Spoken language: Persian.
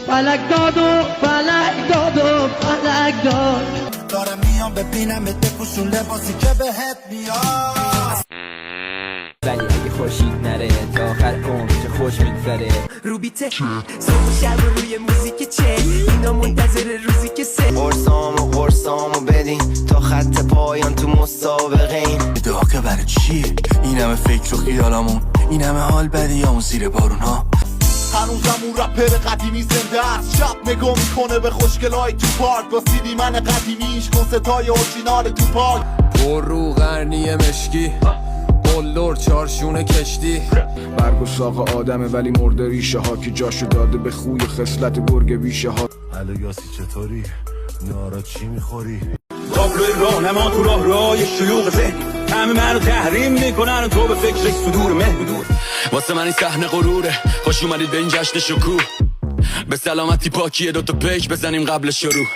فلک داد و فلک داد و فلک داد. دارم میام ببینم بپوشون لباسی که بهت میاد. ولی اگه خورشید نره تا آخر عمر چه خوش میگذره. رو بیته صبح شب و روی موزیک چه اینا منتظر روزی که سه قرصامو بدین تا خط پایان تو مسابقین. داغه برای چیه این همه فکر و خیالامون، این همه حال بدیامون زیر بارون ها. هنوزم اون رپر قدیمی زنده است، شب نگاه میکنه به خوشگلای تو پارک با سیدی من قدیمیش کنستای اورجینال تو پارک. پر رو غرنی مشکی بلور چارشون کشتی. برگ و ساق آدمه ولی مرده ریشه ها که جاشو داده به خوی خصلت گرگ ویشه ها. الو یاسی چطوری؟ نارا چی میخوری؟ تابلوی راهنما تو راه شلوغ ذهن، همه منو تحریم میکنن و تو به فکرش صدور مهدور. واسه من این صحنه غروره، خوش اومدید به این جشن شکوه. به سلامتی پاکیه دوتا پیک بزنیم قبل شروع.